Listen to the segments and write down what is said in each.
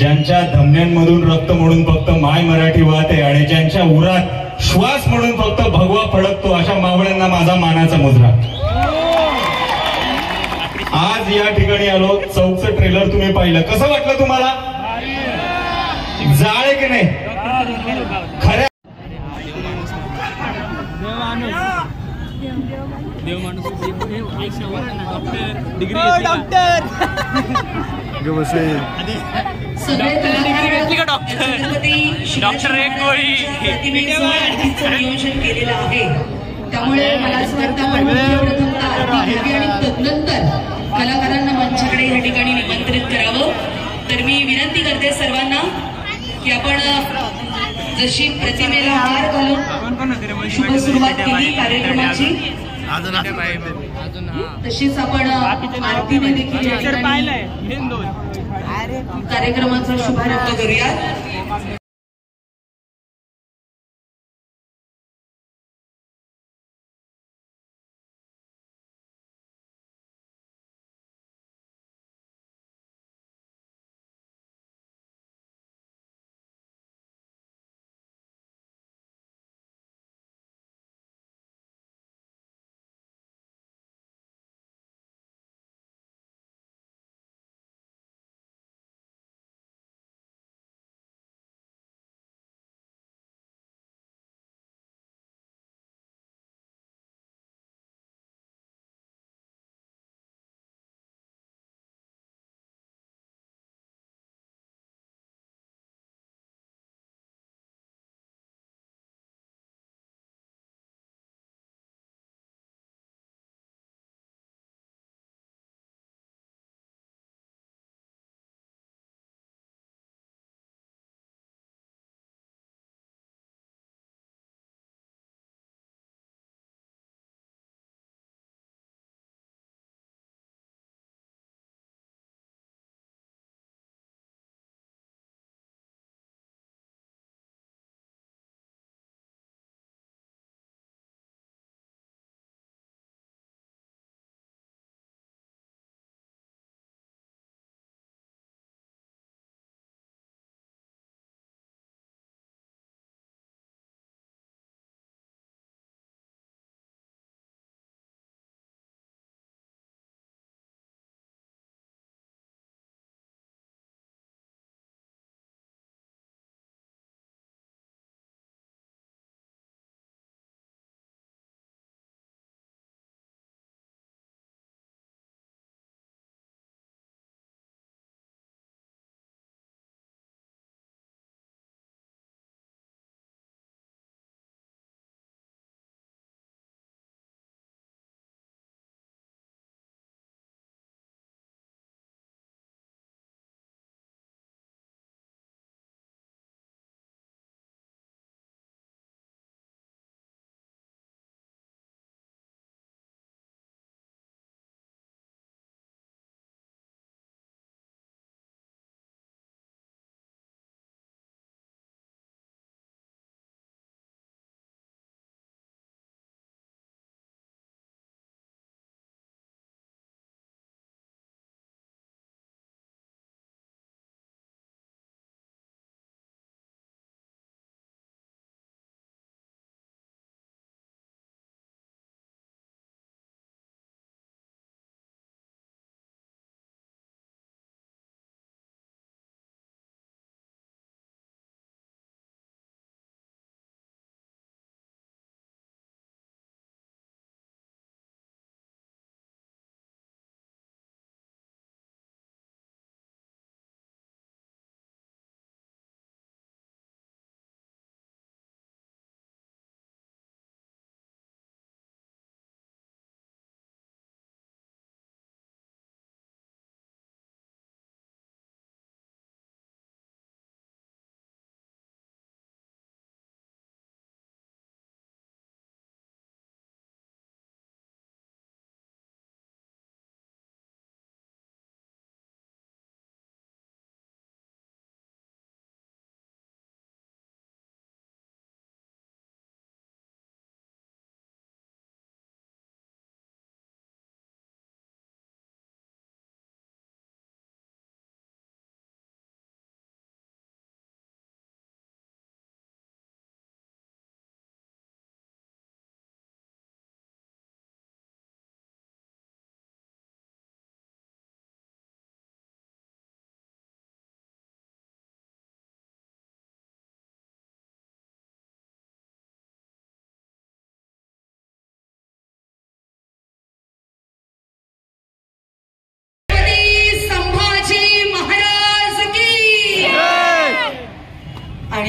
ज्यांच्या धमन्यांमधून रक्त म्हणून फक्त माय मराठी वाहते आणि ज्यांच्या उरात श्वास म्हणून फक्त भगवा फडकतो अशा मावळ्यांना माझा मानाचा मुजरा. आज या ठिकाणी आलो. चौकचं ट्रेलर तुम्ही पाहिलं, कसं वाटलं तुम्हाला? जाळे की नाही? खऱ्या नियोजन केलेलं आहे. त्यामुळे मला असं वाटतं तदनंतर कलाकारांना मंचाकडे या ठिकाणी निमंत्रित करावं. तर मी विनंती करते सर्वांना की आपण जशी प्रतिमेला हार घालून शुभ सुरुवात केली कार्यक्रमाची, तशीच आपण आरतीने देखील कार्यक्रमाचा शुभारंभ करूया.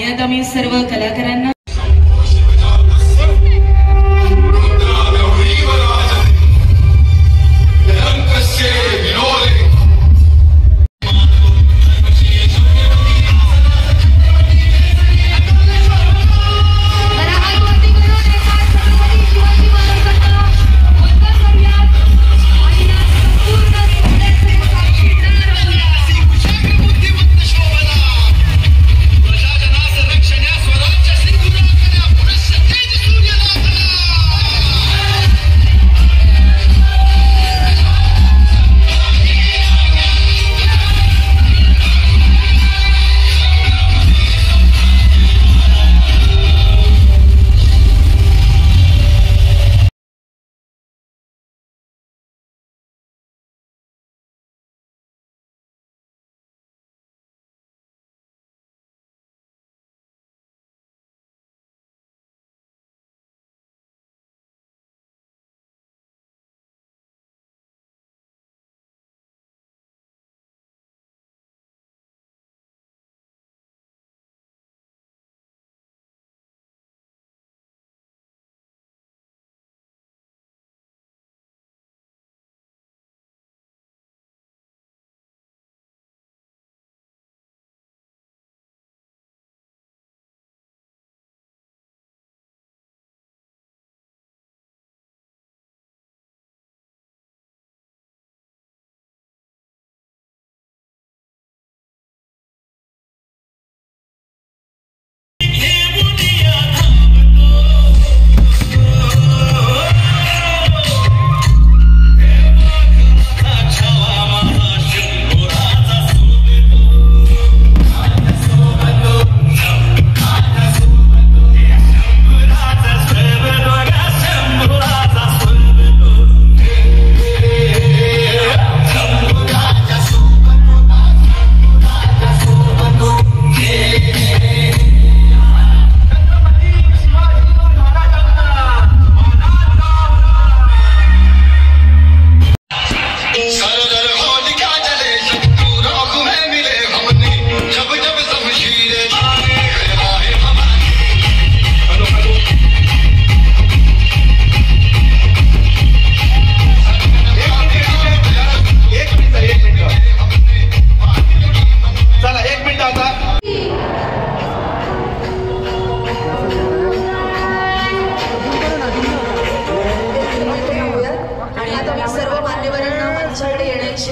आता मी सर्व कलाकारांना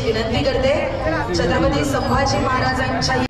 विनंती करते छत्रपती संभाजी महाराजांच्या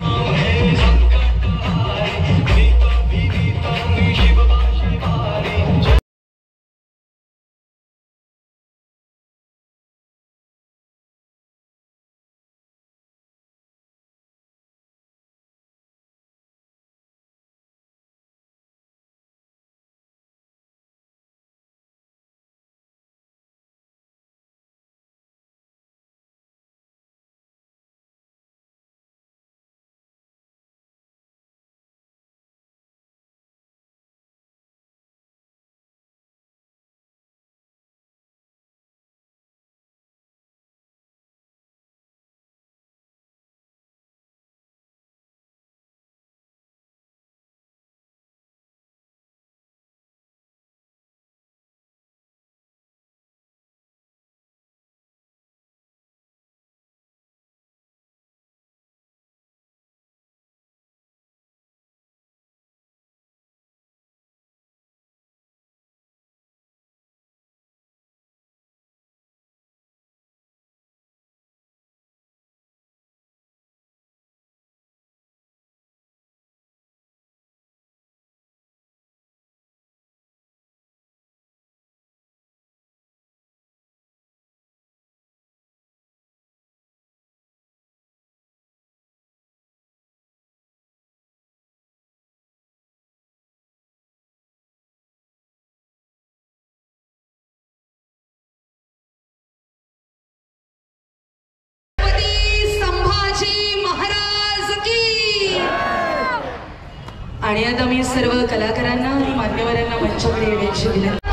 आणि आता मी सर्व कलाकारांना आणि मान्यवरांना मंचाकडे येण्याची विनंती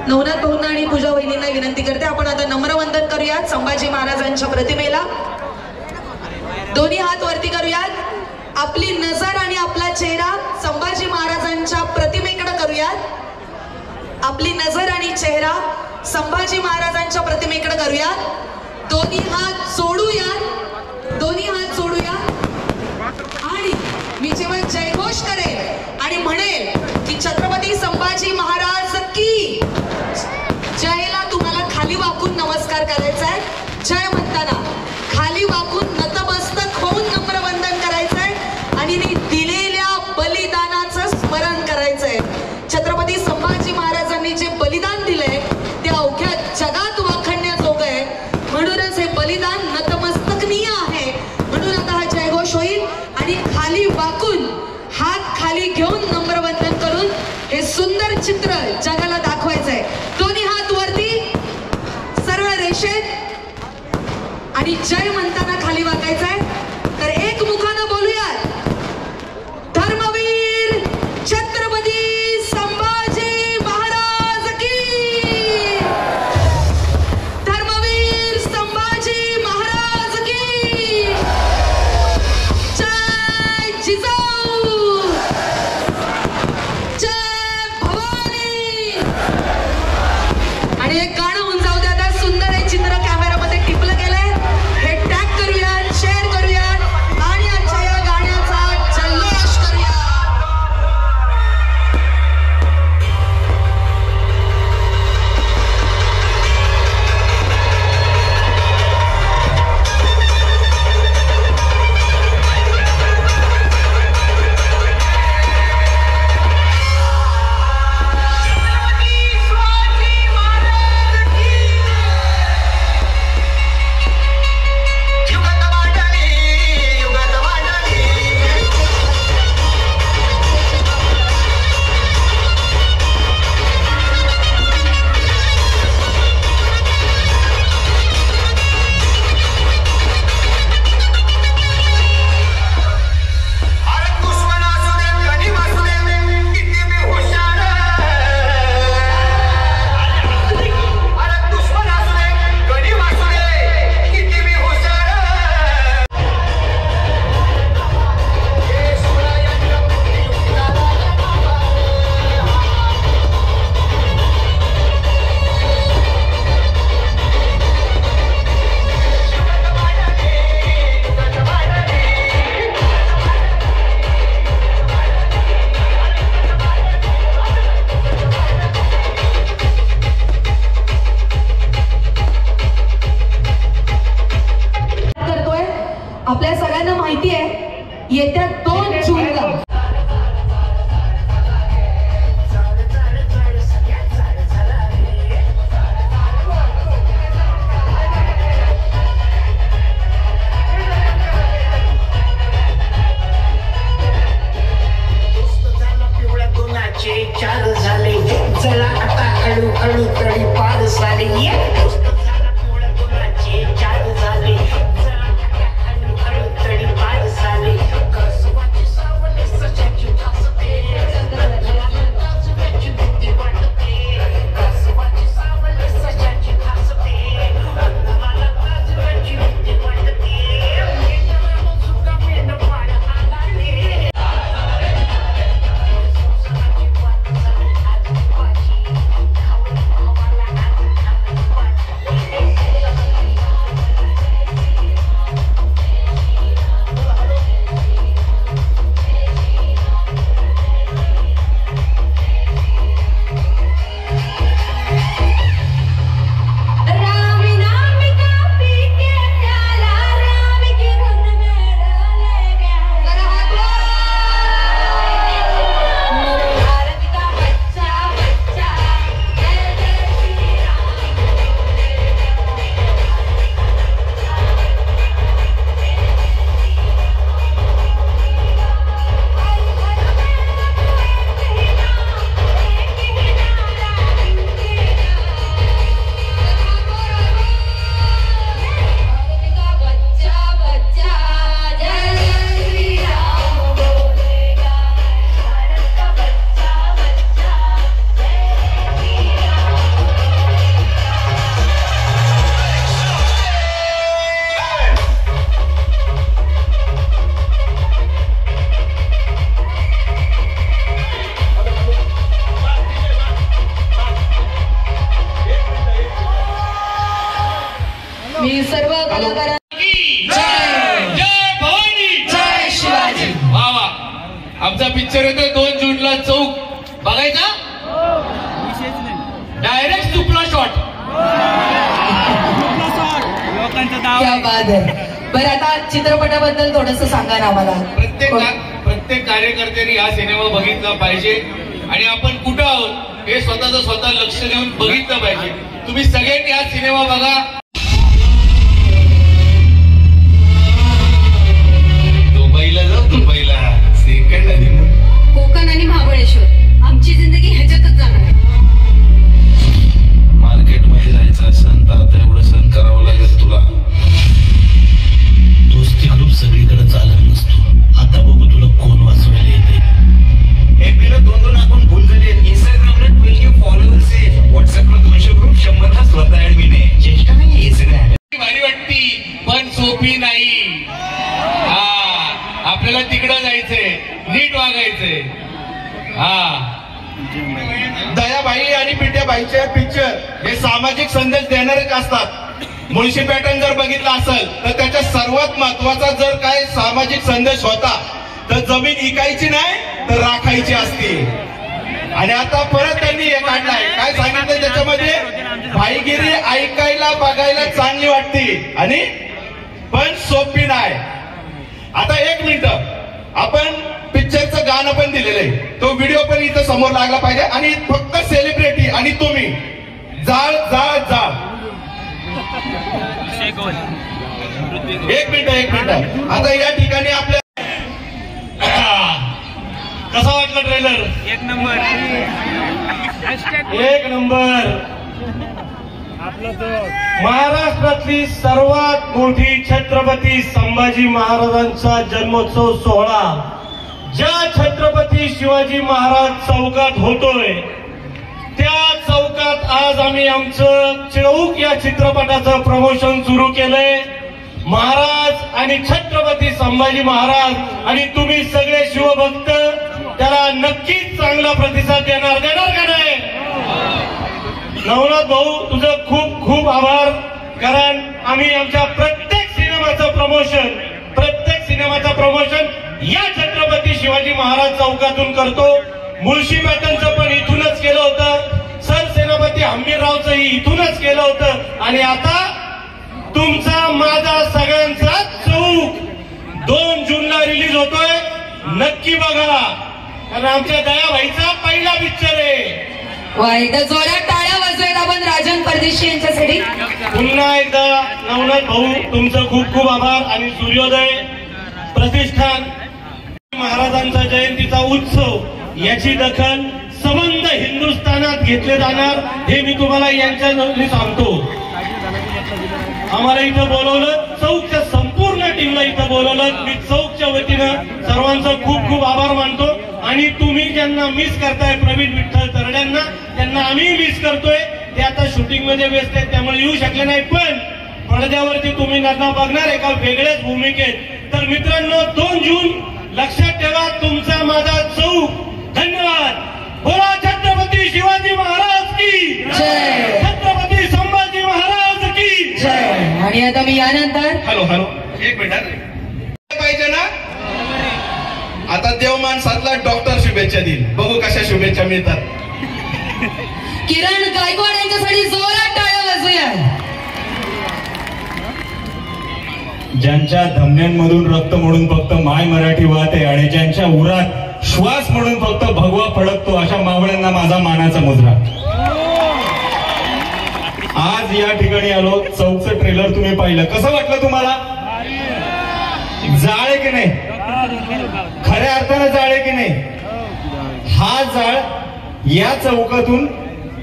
नवनाथ भाऊंना आणि पूजा वहिनींना विनंती करते, आपण आता नम्र वंदन करूयात संभाजी महाराजांच्या प्रतिमेला. दोन्ही हात वरती करूयात. आपली नजर आणि आपला चेहरा संभाजी महाराजांच्या प्रतिमेकडे करूयात. आपली नजर आणि चेहरा संभाजी महाराजांच्या प्रतिमेकडे करूयात. दोन्ही हात सोडूयात. दोन्ही हात सोडूयात. आणि मी जेव्हा जयघोष करेल आणि म्हणेल की छत्रपती संभाजी महाराज की जयला तुम्हाला खाली वाकून नमस्कार करायचा आहे. जय म्हणताना खाली वाकून नतमस्तक होऊन नम्र वंदन करायचं आहे आणि दिलेल्या बलिदानाचं स्मरण करायचंय. छत्रपती संभाजी महाराजांनी जे बलिदान दिलंय ते अवघ्या जगात वाखाणण्याजोगं आहे. म्हणूनच हे बलिदान नतमस्तकनीय आहे. म्हणून आता हा जयघोष होईल आणि खाली वाकून हात खाली घेऊन नम्र वंदन करून हे सुंदर चित्र जगाला दाखवायचंय. दोन्ही हात वरती सरळ रेषेत आणि जय म्हणताना खाली वाकायचंय. तर एक मुखानं बोलूयात, धर्मवीर छत्रपती संभाजी महाराज की, धर्मवीर संभाजी महाराज की जय. जिजाऊ जय भवानी. आणि एक गाणं होऊन जाऊ द्या. आता सुंदर हे चित्र कॅमेरामध्ये टिपलं गेलंय. हे टॅग करूयात, शेअर करूयात आणि आजच्या आमचा पिक्चर येतोय 2 जूनला चौक बघायचा. डायरेक्ट सुपला शॉट. बरं आता चित्रपटाबद्दल थोडस सांगा ना आम्हाला. प्रत्येक कार्यकर्त्यांनी हा सिनेमा बघितला पाहिजे आणि आपण कुठं आहोत हे स्वतः लक्ष देऊन बघितलं पाहिजे. तुम्ही सगळ्यांनी हा सिनेमा बघा. दुबईला जाऊ. दुबईला सेकंड हनीमून. कोकण आणि महाबळेश्वर आमची जिंदगी ह्याच्यातच जाणार आहे. मार्केटमध्ये जायचं असेल तर आता एवढं सण करावं लागेल तुला. दोस्ती ग्रुप सगळीकडे चालत नसतो. आता बघू तुला कोण वाचवायला येते. एफबीला 2 अकाउंट फुल झाले. इंस्टाग्रामला 12K फॉलोअर्स आहे. व्हॉट्सअपला 200 ग्रुप 100 हा स्वतः ऍडमिन आहे. चेष्टा नाही हे सगळं. भारी वाटती पण सोपी नाही. आपल्याला तिकडं जायचंय. नीट वागायचंय. दयाबाई आणि पिट्याबाईचे पिक्चर हे सामाजिक संदेश देणारेच असतात. मुळशी पॅटर्न जर बघितला असेल तर त्याच्या सर्वात महत्वाचा जर काय सामाजिक संदेश होता तर जमीन इकायची नाही तर राखायची असते. आणि आता परत त्यांनी हे काढलाय. काय सांगितलं त्याच्यामध्ये? भाईगिरी ऐकायला बघायला चांगली वाटते आणि पण सोपी नाही. आता 1 मिनिट आपण पिक्चरचं गाणं पण दिलेलं आहे. तो व्हिडिओ पण इथं समोर लागला पाहिजे. आणि फक्त सेलिब्रिटी आणि तुम्ही जाळ जाळ जाळ. 1 मिनिट. आता या ठिकाणी आपल्या कसा वाटला ट्रेलर? 1 नंबर. 1 नंबर. महाराष्ट्रातली सर्वात मोठी छत्रपती संभाजी महाराजांचा जन्मोत्सव सोहळा ज्या छत्रपती शिवाजी महाराज चौकात होतोय त्या चौकात आज आम्ही आमचं चौक या चित्रपटाचं प्रमोशन सुरू केलंय. महाराज आणि छत्रपती संभाजी महाराज आणि तुम्ही सगळे शिवभक्त त्याला नक्कीच चांगला प्रतिसाद देणार का नाही? नवनाथ भाऊ तुझं खूप खूप आभार. कारण आम्ही आमच्या प्रत्येक सिनेमाचं प्रमोशन या छत्रपती शिवाजी महाराज चौकातून करतो. मुळशी पॅटर्नचं पण इथूनच केलं होतं. सरसेनापती हंबीररावचंही इथूनच केलं होतं. आणि आता तुमचा माझा सगळ्यांचा चौक 2 जूनला रिलीज होतोय. नक्की बघा. कारण आमच्या दयाभाईचा पहिला पिक्चर आहे. एकदा जोरात टाळ्या वाजवायला आपण राजन परदेशी यांच्यासाठी. पुन्हा एकदा नवनाथ भाऊ तुमचं खूप खूप आभार. आणि सूर्योदय प्रतिष्ठान महाराजांचा जयंतीचा उत्सव याची दखल संबंध हिंदुस्थानात घेतले जाणार हे मी तुम्हाला यांच्या सांगतो. आम्हाला इथं बोलवलं. चौकच्या संपूर्ण टीमला इथं बोलवलं. मी चौकच्या वतीनं सर्वांचं खूप खूप आभार मानतो. आणि तुम्ही ज्यांना मिस करताय प्रवीण विठ्ठल तरड्यांना त्यांना आम्ही मिस करतोय. ते आता शूटिंग मध्ये व्यस्त आहेत त्यामुळे येऊ शकले नाही. पण पडद्यावरती तुम्ही त्यांना बघणार एका वेगळ्याच भूमिकेत. तर मित्रांनो 2 जून लक्षात ठेवा. तुमचा माझा चौक. धन्यवाद. बोला छत्रपती शिवाजी महाराज की जय. छत्रपती संभाजी महाराज की जय. आणि आता मी यानंतर हॅलो 1 मिनिट पाहिजे ना. आता देव माणसातला डॉक्टर शुभेच्छा देईल. बघू कशा शुभेच्छा मिळतात. किरण गायकवाड यांच्यासाठी जोरात टाळ्या वाजूया. ज्यांच्या धमन्यांमधून रक्त म्हणून फक्त माय मराठी वाहते आणि ज्यांच्या उरात श्वास म्हणून फक्त भगवा फडकतो अशा मावळ्यांना माझा मानाचा मुद्रा. आज या ठिकाणी आलो. चौकचं ट्रेलर तुम्ही पाहिलं. कसं वाटलं तुम्हाला? जाळ की नाही? खऱ्या अर्थानं जाळ की नाही? हा जाळ या चौकातून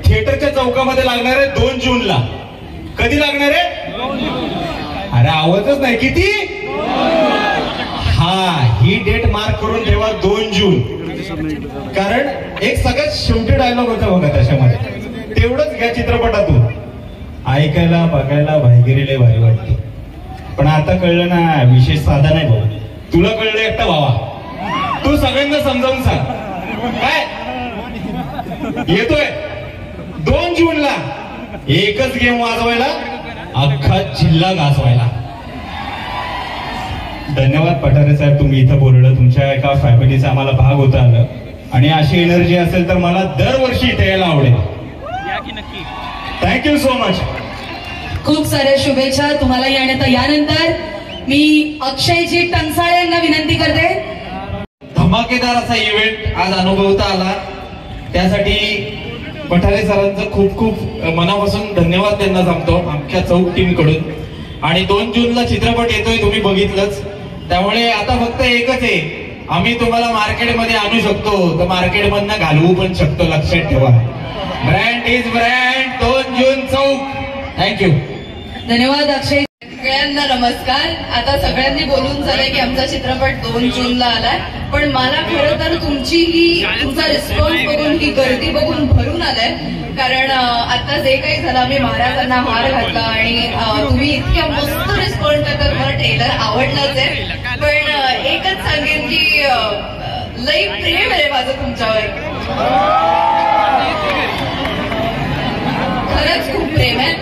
थिएटरच्या चौकामध्ये लागणार आहे 2 जूनला. कधी लागणार आहे? अरे आवाजच नाही. किती? ही डेट मार्क करून ठेवा 2 जून. कारण एक सगळ्यात शेवटी डायलॉग होता बघा त्याच्यामध्ये. तेवढंच घ्या चित्रपटातून. ऐकायला बघायला भाईगिरीला भारी वाटते. पण आता कळलं ना विशेष साधा नाही भाऊ. तुला कळलं एकटा भावा. तू सगळ्यांना समजावून सांग. काय येतोय 2 जूनला एकच गेम वाजवायला अख्खा जिल्हा गाजवायला. धन्यवाद पठारे साहेब, तुम्ही इथं बोलवलं. तुमच्या एका फॅमिलीचा आम्हाला भाग होता आलं आणि अशी एनर्जी असेल तर मला दरवर्षी इथे यायला आवडेल. Thank you so much. खूप साऱ्या शुभेच्छा तुम्हाला यानंतर मी अक्षयजी टंगसाळे यांना विनंती करते. धमाकेदार असा इव्हेंट आज अनुभवता आला, त्यासाठी पठारे सरांचं खूप खूप मनापासून धन्यवाद त्यांना सांगतो आमच्या चौक टीम कडून. आणि 2 जूनला चित्रपट येतोय, तुम्ही बघितलंच. त्यामुळे आता फक्त एकच आहे, आम्ही तुम्हाला मार्केटमध्ये आणू शकतो तर मार्केटमधनं घालवू पण शकतो. लक्षात ठेवा, brand is brand. 2 June Chowk. Thank you. धन्यवाद अक्षय. सगळ्यांना नमस्कार. आता सगळ्यांनी बोलून झालंय की आमचा चित्रपट 2 जूनला आलाय, पण मला खरं तर तुमचा रिस्पॉन्स बघून, ही गर्दी बघून भरून आलाय. कारण आता जे काही झालं, आम्ही महाराजांना हार घातला आणि तुम्ही इतक्या मस्त रिस्पॉन्स करतात. मला ट्रेलर आवडलाच आहे, पण एकच सांगेन की लई प्रेम आहे माझं तुमच्यावर. खरंच खूप प्रेम आहे.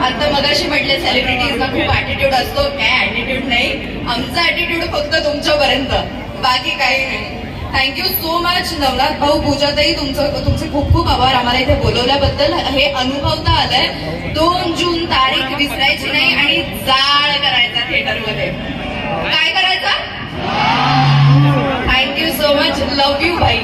आता मगाशी म्हटले सेलिब्रिटीजना खूप ऍटिट्यूड असतो. काय ऍटिट्यूड नाही, आमचा ऍटिट्यूड फक्त तुमच्यापर्यंत, बाकी काही नाही. थँक्यू सो मच नवनाथ भाऊ, पूजाताई, तुमचे खूप खूप आभार आम्हाला इथे बोलवल्याबद्दल. हे अनुभवता आलंय. 2 जून तारीख विसरायची नाही आणि जाळ करायचा थिएटरमध्ये. काय करायचा? Thank you so much. Love you भाई.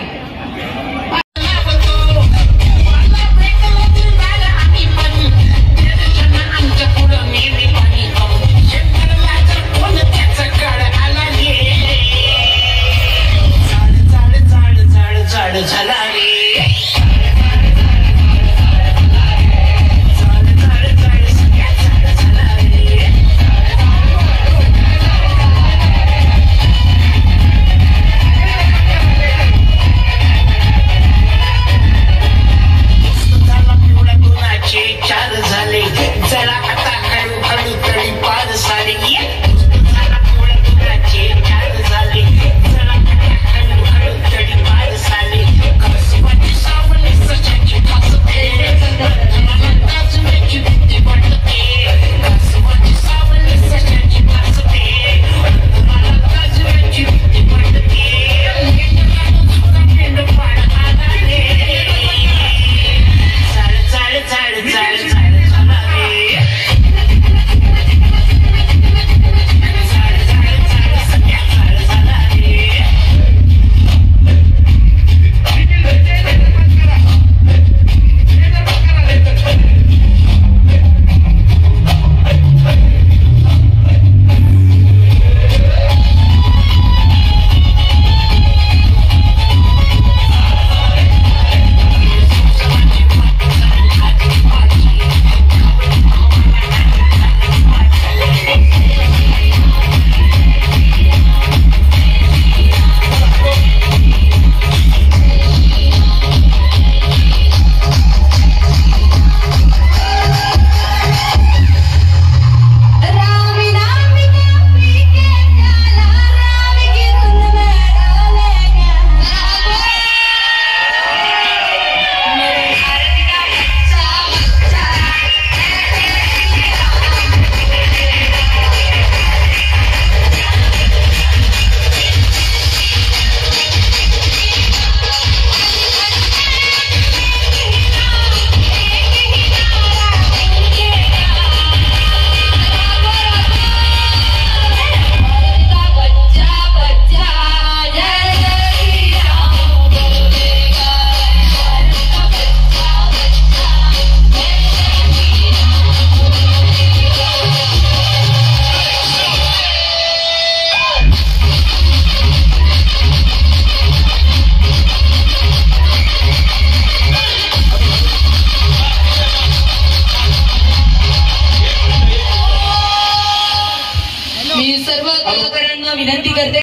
मी सर्व कलाकारांना विनंती करते